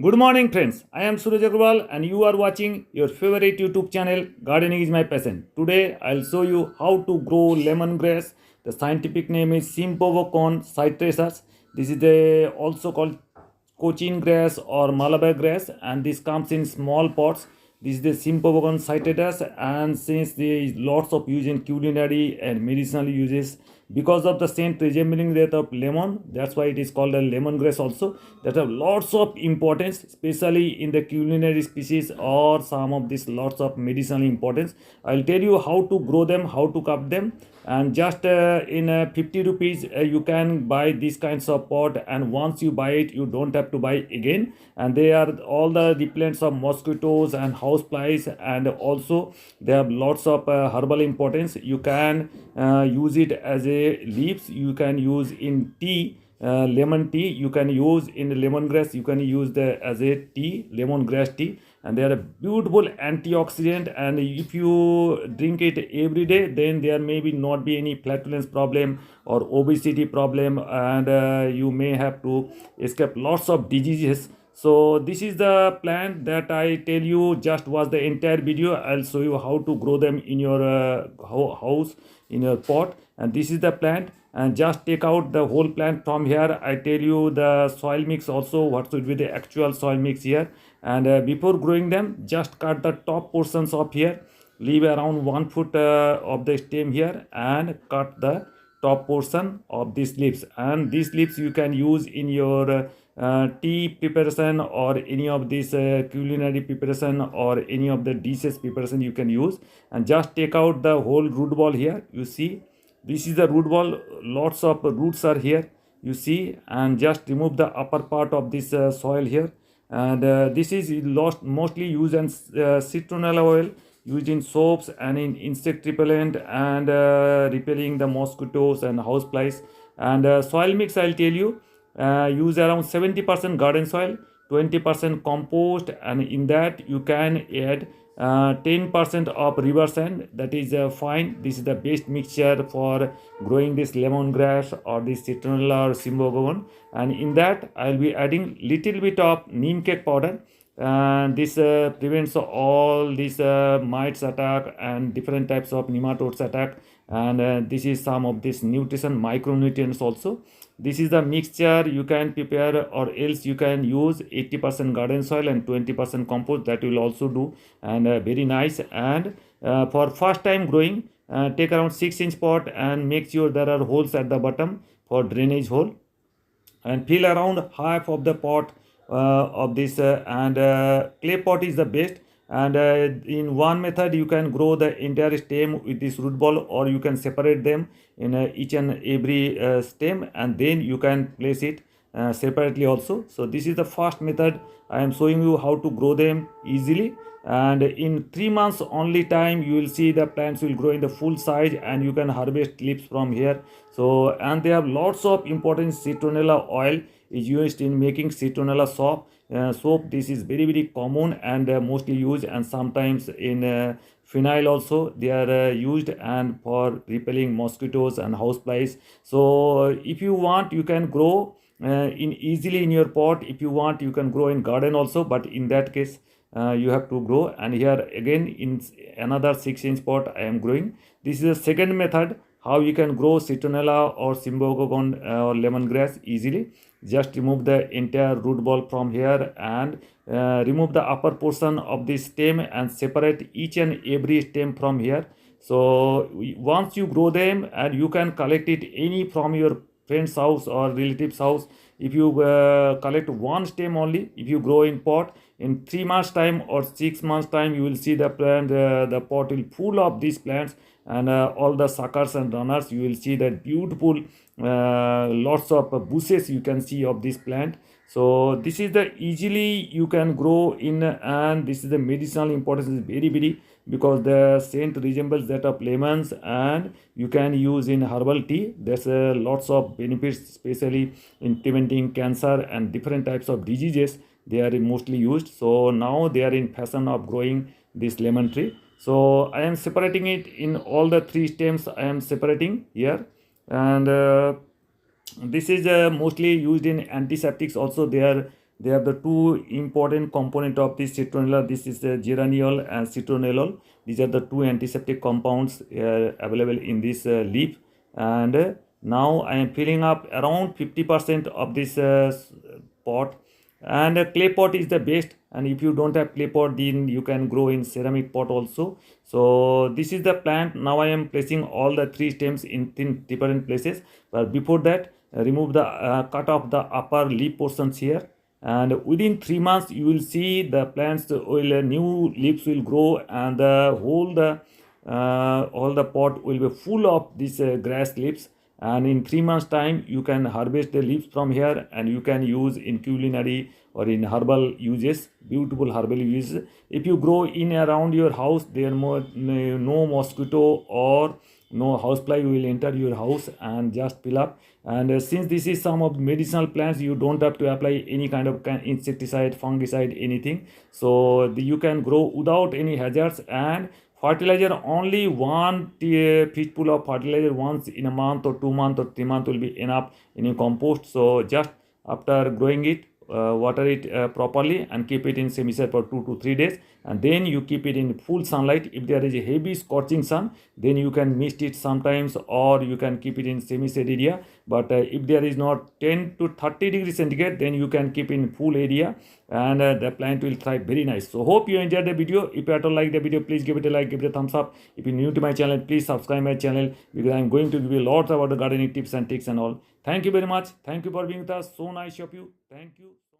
Good morning, friends. I am Suraj Agrawal, and you are watching your favorite YouTube channel, Gardening is My Passion. Today, I'll show you how to grow lemongrass. The scientific name is Symphovocon cytraceus. This is also called Cochin grass or Malabar grass, and this comes in small pots. This is the Symphovocon cytraceus, and since there is lots of use in culinary and medicinal uses, because of the scent resembling that of lemon, that's why it is called a lemongrass also, that have lots of importance, especially in the culinary species or some of these lots of medicinal importance. I'll tell you how to grow them, how to cut them, and just in 50 rupees you can buy these kinds of pot, and once you buy it you don't have to buy again, and they are all the repellents of mosquitoes and house flies, and also they have lots of herbal importance. You can use it as a leaves, you can use in tea, lemon tea you can use in lemongrass, you can use the as a tea, lemongrass tea, and they are a beautiful antioxidant, and if you drink it every day, then there may be not be any flatulence problem or obesity problem, and you may have to escape lots of diseases. So this is the plant that I tell you. Just watch the entire video. I'll show you how to grow them in your house, in your pot. And this is the plant, and just take out the whole plant from here. I tell you the soil mix also, what should be the actual soil mix here. And before growing them, just cut the top portions of here, leave around 1 foot of the stem here, and cut the top portion of these leaves, and these leaves you can use in your tea preparation or any of this culinary preparation or any of the dishes preparation you can use. And just take out the whole root ball here. You see, this is the root ball, lots of roots are here, you see, and just remove the upper part of this soil here. And this is lost mostly used in citronella oil, used in soaps and in insect repellent, and repelling the mosquitoes and house flies. And soil mix, I'll tell you, use around 70% garden soil, 20% compost, and in that you can add 10% of river sand. That is fine. This is the best mixture for growing this lemongrass or this citronella or Symphovocon. And in that I'll be adding little bit of neem cake powder, and this prevents all these mites attack and different types of nematodes attack. And this is some of this nutrition micronutrients also. This is the mixture you can prepare, or else you can use 80% garden soil and 20% compost, that will also do, and very nice. And for first time growing, take around 6-inch pot and make sure there are holes at the bottom for drainage hole, and fill around half of the pot of this, and clay pot is the best. And in one method you can grow the entire stem with this root ball, or you can separate them in each and every stem, and then you can place it separately also. So this is the first method. I am showing you how to grow them easily, and in 3 months only time you will see the plants will grow in the full size, and you can harvest leaves from here. So, and they have lots of important. Citronella oil is used in making citronella soap. This is very common and mostly used, and sometimes in phenyl also they are used, and for repelling mosquitoes and houseflies. So if you want, you can grow in easily in your pot. If you want, you can grow in garden also, but in that case you have to grow. And here again in another 6-inch pot I am growing. This is the second method how you can grow citronella or Symphovocon or lemongrass easily. Just remove the entire root ball from here, and remove the upper portion of the stem, and separate each and every stem from here. So once you grow them, and you can collect it any from your friend's house or relative's house. If you collect one stem only, if you grow in pot, in 3 months time or 6 months time, you will see the plant, the pot will full of these plants, and all the suckers and runners. You will see that beautiful lots of bushes you can see of this plant. So this is the easily you can grow in, and this is the medicinal importance is very, because the scent resembles that of lemons, and you can use in herbal tea. There's lots of benefits, especially in preventing cancer and different types of diseases. They are mostly used. So now they are in fashion of growing this lemon tree. So I am separating it in all the 3 stems. I am separating here, and this is mostly used in antiseptics also. They are they have the two important component of this citronella. This is geraniol and citronellol. These are the two antiseptic compounds available in this leaf. And now I am filling up around 50% of this pot. And clay pot is the best, and if you don't have clay pot, then you can grow in ceramic pot also. So this is the plant. Now I am placing all the three stems in different places, but before that, remove the cut off the upper leaf portions here, and within 3 months you will see the plants will new leaves will grow, and the whole the all the pot will be full of these grass leaves. And in 3 months time you can harvest the leaves from here, and you can use in culinary or in herbal uses, beautiful herbal uses. If you grow in around your house, there no mosquito or no housefly will enter your house and just fill up. And since this is some of medicinal plants, you don't have to apply any kind of insecticide, fungicide, anything. So you can grow without any hazards. And fertilizer, only one fistful of fertilizer once in a month or 2 months or 3 months will be enough in a compost. So just after growing it, water it properly and keep it in semi-shade for 2 to 3 days, and then you keep it in full sunlight. If there is a heavy scorching sun, then you can mist it sometimes, or you can keep it in semi-shade area. But if there is not 10 to 30 degrees centigrade, then you can keep in full area, and the plant will thrive very nice. So hope you enjoyed the video. If you at all like the video, please give it a like, give it a thumbs up. If you're new to my channel, please subscribe my channel, because I'm going to give you lots about the gardening tips and tricks and all. Thank you very much. Thank you for being with us. So nice of you. Thank you.